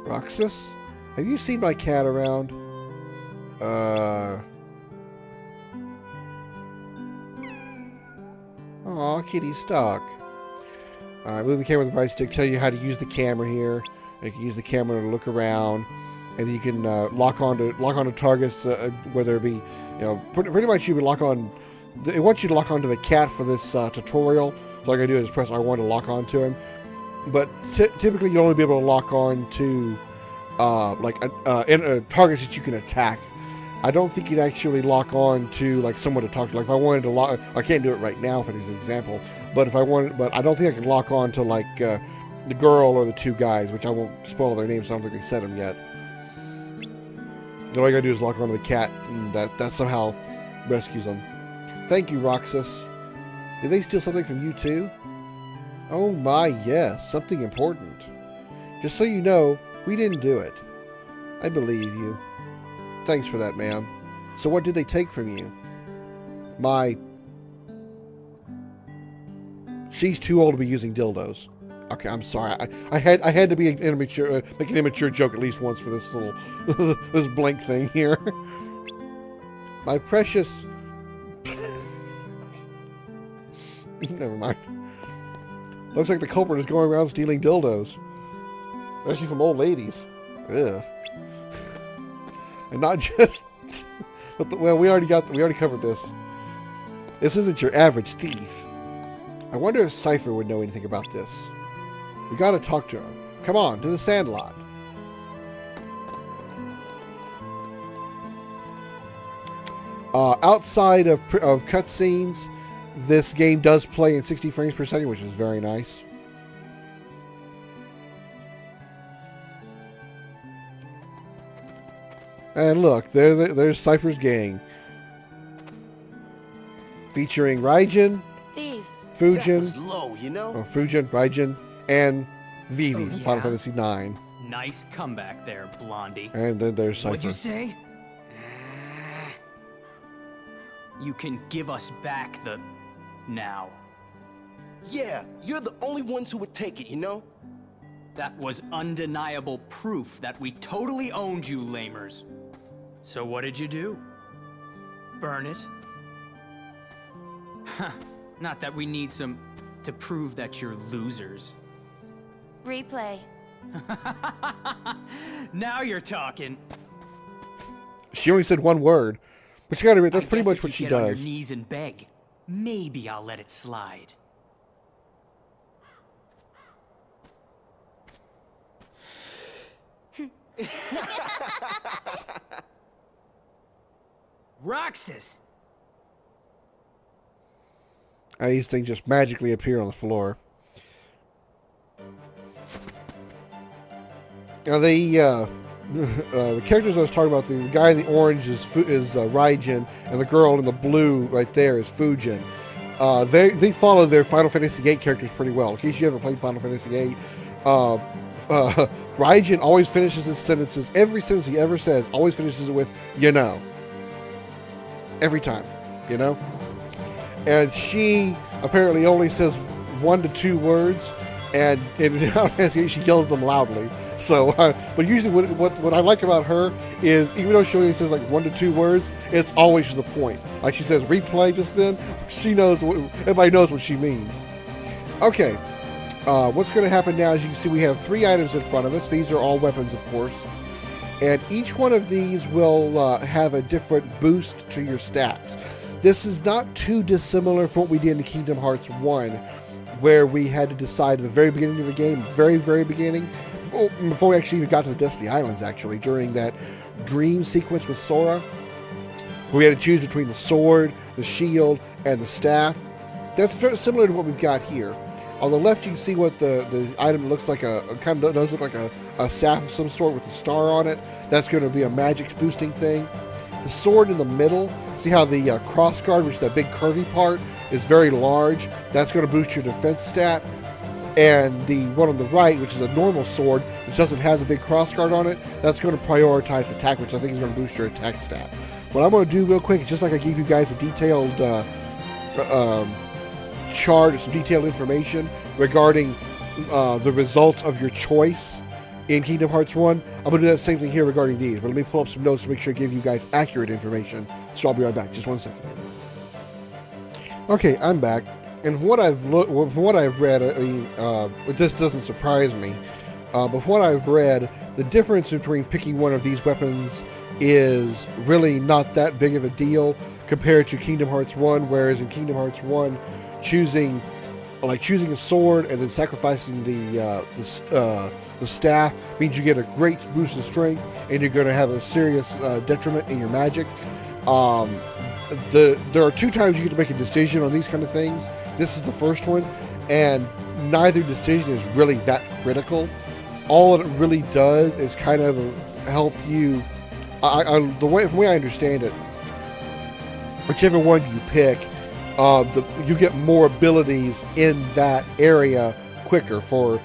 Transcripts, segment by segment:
Roxas? Have you seen my cat around? Aw, kitty stuck. Move the camera with the right stick. Tell you how to use the camera here. You can use the camera to look around, and then you can lock onto targets, whether it be, pretty much you would lock on. It wants you to lock onto the cat for this tutorial. So all I gotta do is press R1 to lock onto him. But typically, you'll only be able to lock on to targets that you can attack. I don't think you'd actually lock on to like someone to talk to. Like if I wanted to lock, I can't do it right now for this example. But if I wanted, but I don't think I can lock on to like the girl or the two guys, which I won't spoil their names. So I don't think they said them yet. All you gotta do is lock onto the cat, and that somehow rescues them. Thank you, Roxas. Did they steal something from you too? Oh my, yes, something important. Just so you know, we didn't do it. I believe you. Thanks for that, ma'am. So what did they take from you? She's too old to be using dildos. Okay, I'm sorry. I had to be immature, make an immature joke at least once for this little this blank thing here. My precious. Never mind. Looks like the culprit is going around stealing dildos, especially from old ladies. Ugh. And not just. But we already covered this. This isn't your average thief. I wonder if Cypher would know anything about this. We gotta talk to him. Come on, to the Sandlot. Outside of cutscenes, this game does play in 60 frames per second, which is very nice. And look, there's Cypher's gang. Featuring Raijin, Fujin, Fujin, Raijin, and Vivi from Final Fantasy IX. Nice comeback there, Blondie. And then there's Cypher. What'd you say? You can give us back the... now. Yeah, you're the only ones who would take it, you know? That was undeniable proof that we totally owned you, lamers. So what did you do? Burn it? Huh. Not that we need some to prove that you're losers. Replay. Now you're talking. She only said one word, but you gotta admit, that's pretty much what she get on does. your knees and beg. Maybe I'll let it slide. Roxas! These things just magically appear on the floor. Now the characters I was talking about, the guy in the orange is Raijin, and the girl in the blue right there is Fujin. They follow their Final Fantasy VIII characters pretty well. In case you haven't played Final Fantasy VIII, Raijin always finishes his sentences. Every sentence he ever says always finishes it with "you know." Every time, you know. And she apparently only says 1 to 2 words, and in Final Fantasy VIII she yells them loudly. So, but usually what I like about her is, even though she only says like 1 to 2 words, it's always to the point. Like she says replay just then, she knows, everybody knows what she means. Okay, what's going to happen now is you can see we have 3 items in front of us. These are all weapons, of course. And each one of these will have a different boost to your stats. This is not too dissimilar from what we did in Kingdom Hearts 1, where we had to decide at the very beginning of the game, very, very beginning, before we actually even got to the Dusty Islands, actually, during that dream sequence with Sora, where we had to choose between the sword, the shield, and the staff. That's very similar to what we've got here. On the left, you can see what the item looks like, kind of does look like a staff of some sort with a star on it. That's going to be a magic boosting thing. The sword in the middle, see how the cross guard, which is that big curvy part, is very large. That's going to boost your defense stat. And the one on the right, which is a normal sword, which doesn't have the big cross guard on it, that's going to prioritize attack, which I think is going to boost your attack stat. What I'm going to do real quick is just like I gave you guys a detailed chart, some detailed information regarding the results of your choice in Kingdom Hearts 1. I'm going to do that same thing here regarding these, but let me pull up some notes to make sure I give you guys accurate information. So I'll be right back. Just 1 second. Okay, I'm back. And from what I've read, this doesn't surprise me. But from what I've read, the difference between picking one of these weapons is really not that big of a deal compared to Kingdom Hearts 1, whereas in Kingdom Hearts 1, choosing a sword and then sacrificing the staff means you get a great boost in strength, and you're going to have a serious detriment in your magic. There are 2 times you get to make a decision on these kind of things. This is the first one, and neither decision is really that critical. All it really does is kind of help you. From the way I understand it, whichever one you pick, you get more abilities in that area quicker. For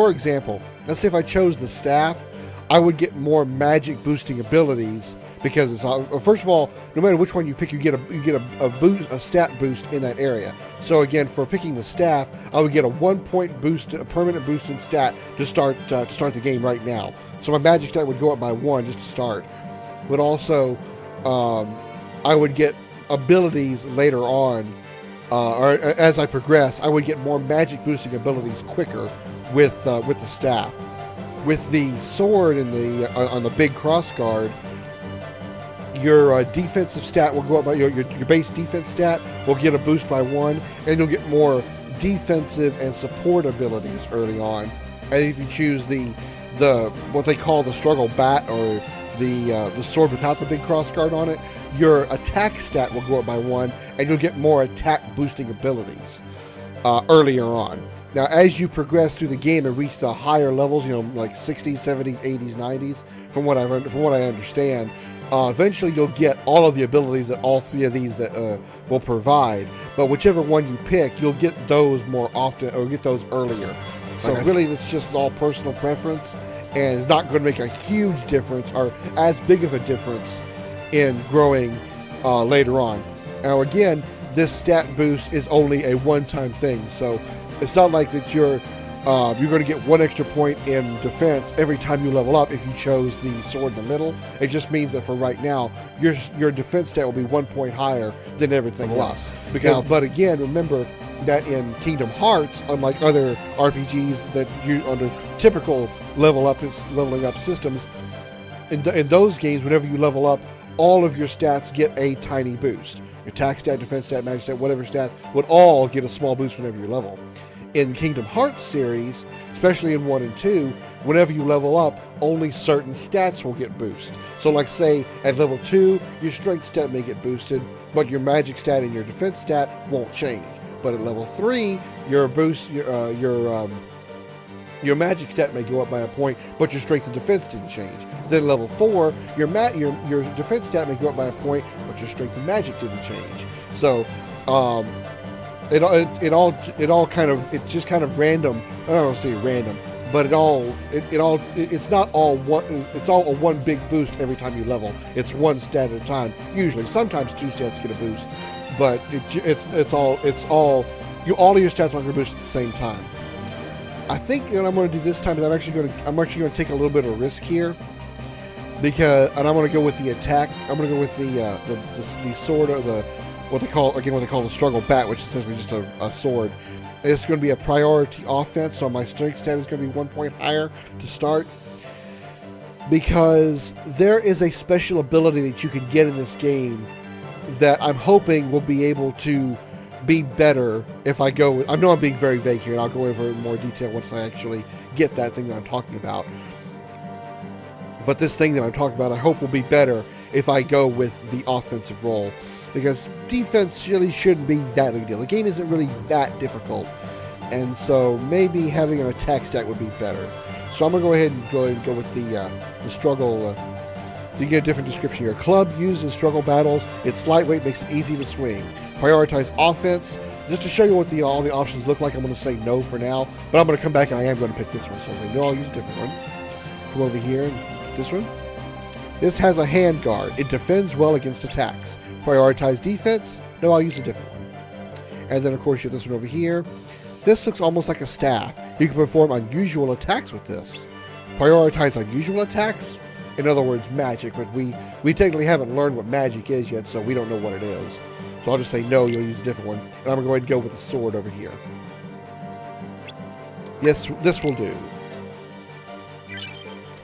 example, let's say if I chose the staff, I would get more magic boosting abilities because it's first of all, no matter which one you pick, you get a stat boost in that area. So again, for picking the staff, I would get a 1 point boost, a permanent boost in stat to start the game right now. So my magic stat would go up by 1 just to start. But also, I would get abilities later on, or as I progress, I would get more magic boosting abilities quicker with the staff. With the sword and on the big cross guard, your defensive stat will go up by your base defense stat will get a boost by 1, and you'll get more defensive and support abilities early on. And if you choose the what they call the struggle bat, or the sword without the big cross guard on it, your attack stat will go up by 1, and you'll get more attack boosting abilities earlier on. Now, as you progress through the game and reach the higher levels, like 60s, 70s, 80s, 90s, from what I understand, eventually you'll get all of the abilities that all 3 of these that will provide. But whichever one you pick, you'll get those more often, or get those earlier. So really, it's just all personal preference, and it's not going to make a huge difference, or as big of a difference, in growing later on. Now, again, this stat boost is only a one-time thing, so it's not like that you're going to get 1 extra point in defense every time you level up if you chose the sword in the middle. It just means that for right now, your defense stat will be 1 point higher than everything else. But again, remember that in Kingdom Hearts, unlike other RPGs that you under typical leveling up systems, in those games, whenever you level up, all of your stats get a tiny boost. Your attack stat, defense stat, magic stat, whatever stat would all get a small boost whenever you level. In Kingdom Hearts series, especially in 1 and 2, whenever you level up, only certain stats will get boosted. So like say at level 2, your strength stat may get boosted, but your magic stat and your defense stat won't change. But at level 3, your magic stat may go up by a point, but your strength and defense didn't change. Then at level 4, your defense stat may go up by a point, but your strength and magic didn't change. So it's just kind of random. I don't want to say random, but it's not all one. It's all a one big boost every time you level. It's 1 stat at a time. Usually, sometimes 2 stats get a boost, but all of your stats are going to boost at the same time. I think what I'm going to do this time is I'm actually going to take a little bit of risk here, and I'm going to go with the attack. I'm going to go with the sword, or what they call the struggle bat, which is essentially just a sword. It's going to be a priority offense, so my strength stat is going to be 1 point higher to start, because there is a special ability that you can get in this game that I'm hoping will be able to be better if I go with, I know I'm being very vague here, and I'll go over it in more detail once I actually get that thing that I'm talking about. But this thing that I'm talking about, I hope will be better if I go with the offensive role, because defense really shouldn't be that big a deal. The game isn't really that difficult, and so maybe having an attack stat would be better. So I'm going to go ahead and go with the struggle. You get a different description here. Club used in struggle battles. It's lightweight, makes it easy to swing. Prioritize offense. Just to show you what all the options look like, I'm going to say no for now, but I'm going to come back and I am going to pick this one. So I'll say no, I'll use a different one. Come over here and get this one. This has a hand guard. It defends well against attacks. Prioritize defense. No, I'll use a different one. And then, of course, you have this one over here. This looks almost like a staff. You can perform unusual attacks with this. prioritize unusual attacks. In other words, magic. But we technically haven't learned what magic is yet, so we don't know what it is. So I'll just say no, you'll use a different one. And I'm going to go ahead and go with the sword over here. Yes, this will do.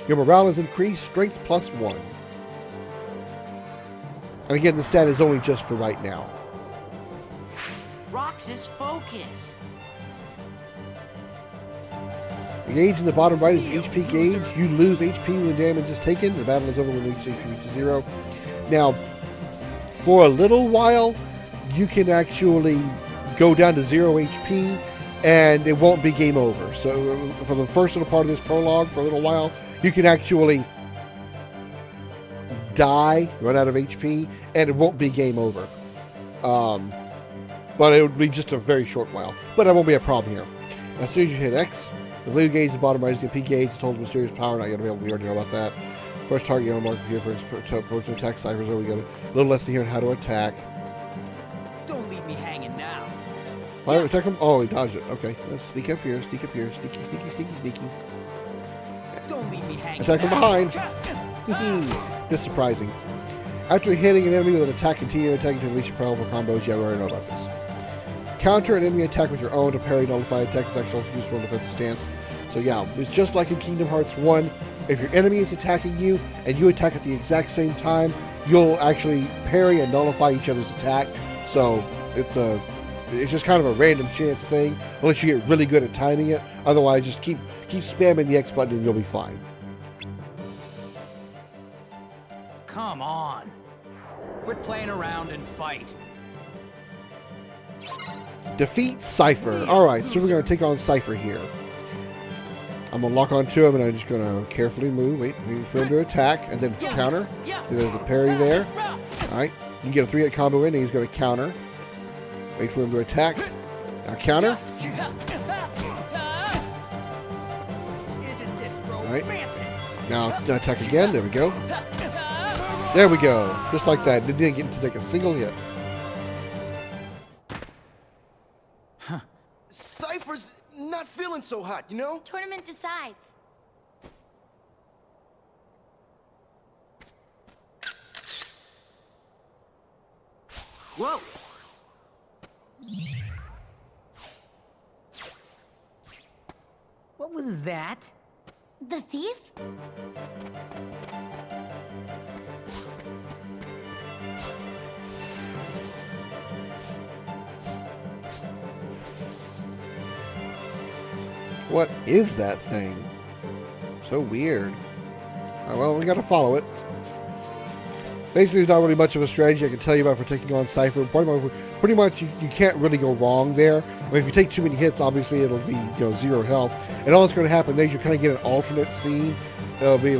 Your morale is increased, strength +1. And again, the stat is only just for right now. Rox's focus. The gauge in the bottom right is HP gauge. You lose HP when damage is taken. The battle is over when HP reaches 0. Now, for a little while, you can actually go down to 0 HP, and it won't be game over. So for the first little part of this prologue, for a little while, you can actually die, run out of HP, and it won't be game over. But it would be just a very short while. But it won't be a problem here. As soon as you hit X, the blue gauge at the bottom right is the MP gauge. It's holding mysterious power, not yet available. We already know about that. First target, yellow mark here, approach to attack ciphers. So we got a little lesson here on how to attack. Don't leave me hanging now. Fire, attack him. Oh, he dodged it. Okay, let's sneak up here. Sneaky. Don't leave me hanging Attack from now. behind. Just surprising. After hitting an enemy with an attack, continue attacking to unleash your powerful combos. Yeah, we already know about this. Counter an enemy attack with your own to parry nullified attack. It's actually useful in defensive stance. So yeah, it's just like in Kingdom Hearts 1. If your enemy is attacking you and you attack at the exact same time, you'll actually parry and nullify each other's attack. So it's just kind of a random chance thing, unless you get really good at timing it. Otherwise, just keep spamming the X button and you'll be fine. Come on. Quit playing around and fight. Defeat Cypher. Alright, so we're going to take on Cypher here. I'm going to lock onto him and I'm just going to carefully move. Wait for him to attack and then counter. So there's the parry there. Alright, you can get a 3-hit combo in and he's going to counter. Wait for him to attack. Now counter. Alright. Now attack again. There we go. There we go. Just like that. Didn't get to take a single hit. Cypher's not feeling so hot, you know? Tournament decides. Whoa. What was that? The thief? What is that thing? So weird. Well, we gotta follow it. Basically, there's not really much of a strategy I can tell you about for taking on Cypher. Pretty much you can't really go wrong there. I mean, if you take too many hits, obviously it'll be 0 health, and all that's going to happen there is you kind of get an alternate scene. It'll be, you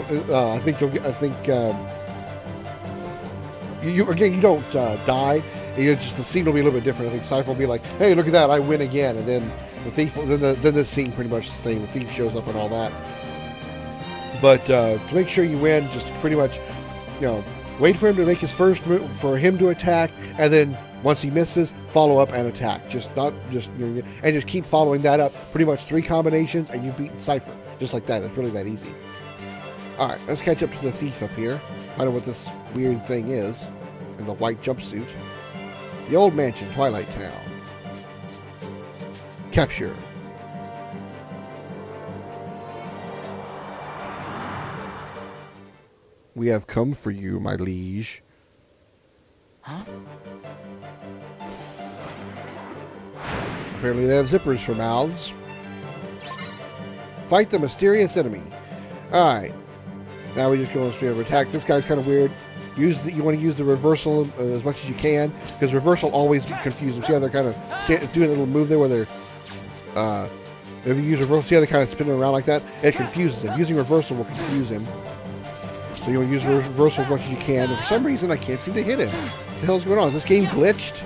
don't die. The scene will be a little bit different. I think Cypher will be like, "Hey, look at that! I win again," and then the thief, then the scene pretty much the same. The thief shows up and all that. But to make sure you win, just pretty much, wait for him to make his first move, for him to attack, and then once he misses, follow up and attack. And just keep following that up. Pretty much 3 combinations, and you've beaten Cypher. Just like that. It's really that easy. All right, let's catch up to the thief up here. Find out what this weird thing is in the white jumpsuit. The old mansion, Twilight Town. Capture. We have come for you, my liege. Huh? Apparently they have zippers for mouths. Fight the mysterious enemy. Alright. Now we just go straight over attack. This guy's kind of weird. You want to use the reversal as much as you can, because reversal always confuses them. See how they're kind of doing a little move there where they're... if you use reversal, see how they're kind of spinning around like that? It confuses him. Using reversal will confuse him. So you want to use reversal as much as you can. And for some reason, I can't seem to hit him. What the hell's going on? Is this game glitched?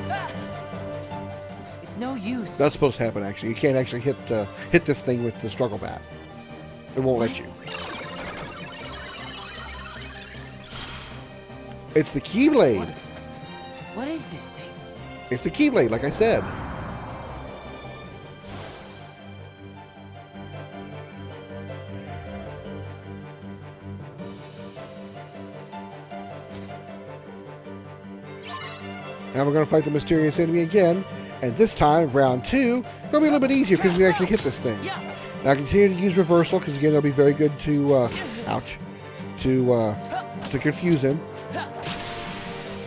It's no use. That's supposed to happen, actually. You can't actually hit this thing with the struggle bat. It won't let you. It's the Keyblade. What is this thing? It's the Keyblade, like I said. Now we're going to fight the mysterious enemy again. And this time, round 2, going to be a little bit easier because we can actually hit this thing. Now continue to use reversal because again, it'll be very good to, to confuse him.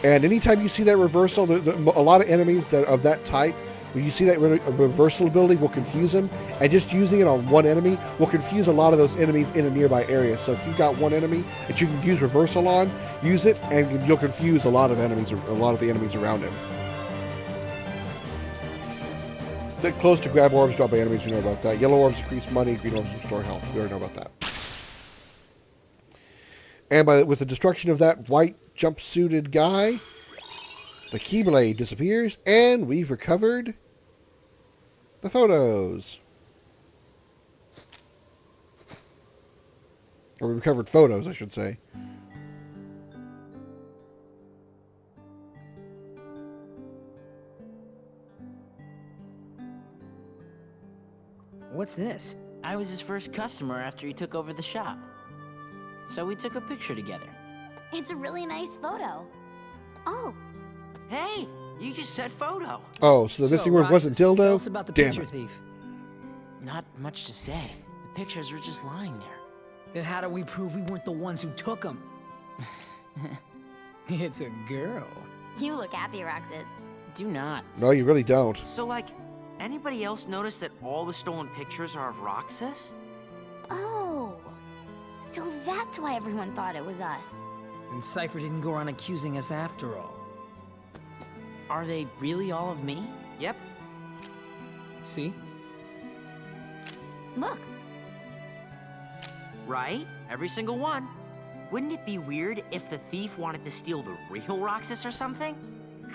And anytime you see that reversal, a lot of enemies that of that type, when you see that reversal ability, will confuse them. And just using it on one enemy will confuse a lot of those enemies in a nearby area. So if you've got one enemy that you can use reversal on, use it, and you'll confuse a lot of enemies, a lot of the enemies around him. The close to grab orbs dropped by enemies, we know about that. Yellow orbs increase money, green orbs restore health. We already know about that. And with the destruction of that white jumpsuited guy, the Keyblade disappears, and we've recovered the photos. Or we recovered photos, I should say. What's this? I was his first customer after he took over the shop. So we took a picture together. It's a really nice photo. Oh, Hey, you just said photo. Oh, so the missing word wasn't dildo? Tell us about the Damn picture it. thief. Not much to say. The pictures were just lying there. Then how do we prove we weren't the ones who took them? It's a girl. you look happy, Roxas. Do not. No, you really don't. So, like, anybody else notice that all the stolen pictures are of Roxas? Oh, so that's why everyone thought it was us. And Cypher didn't go around accusing us after all. Are they really all of me? Yep. See? Look, Right? Every single one. Wouldn't it be weird if the thief wanted to steal the real Roxas or something?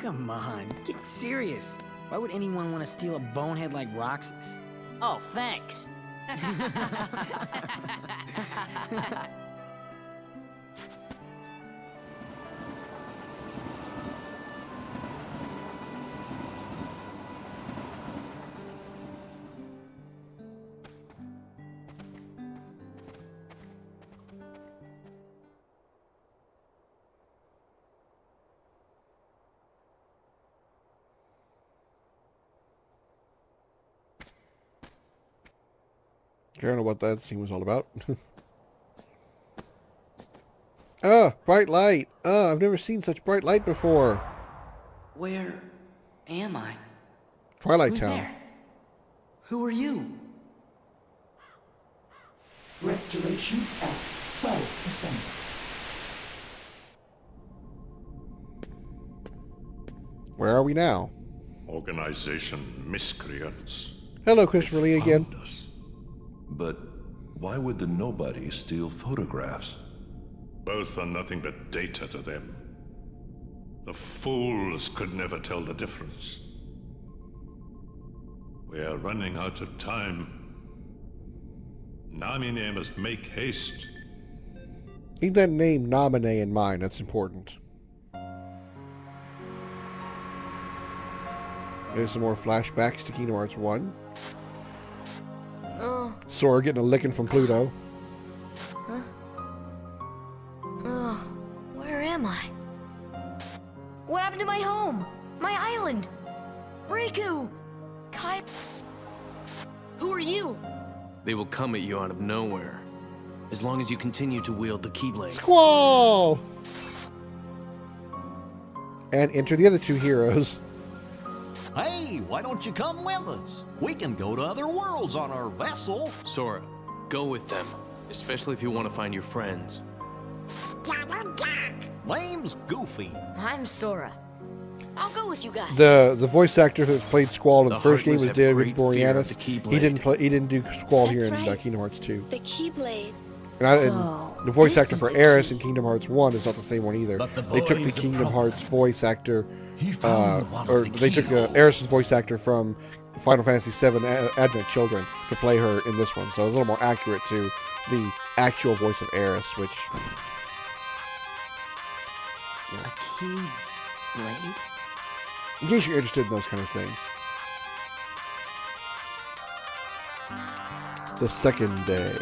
Come on, get serious. Why would anyone want to steal a bonehead like Roxas? Oh, thanks. I don't know what that scene was all about. Ah, bright light. Ah, I've never seen such bright light before. Where am I? Twilight Who's Town. there? Who are you? Restoration at 12%. Where are we now? Organization miscreants. Hello, Christopher Lee again. Found us. But why would the nobody steal photographs? Both are nothing but data to them. The fools could never tell the difference. We are running out of time. Namine must make haste. Keep that name Namine in mind. That's important. There's some more flashbacks to Kingdom Hearts 1. Sora getting a licking from Pluto. where am I? What happened to my home? My island? Riku! Kai... Who are you? They will come at you out of nowhere, as long as you continue to wield the Keyblade. Squall! And enter the other two heroes. Hey, why don't you come with us? We can go to other worlds on our vessel. Sora, go with them, especially if you want to find your friends. Name's Goofy. I'm Sora. I'll go with you guys. The voice actor that played Squall in the The first game Heartless was have David great fear of Boreanaz. the Keyblade. He didn't do Squall here in That's right. Kingdom Hearts 2. The Keyblade. And the voice actor for Aeris in Kingdom Hearts 1 is not the same one either. But the They took the boy's a Kingdom problem. Hearts voice actor, He found one of or the they took keyholes. Aeris' voice actor from Final Fantasy VII Advent Children to play her in this one. So it was a little more accurate to the actual voice of Aeris, which... A Keyblade? In case you're interested in those kind of things. The second day.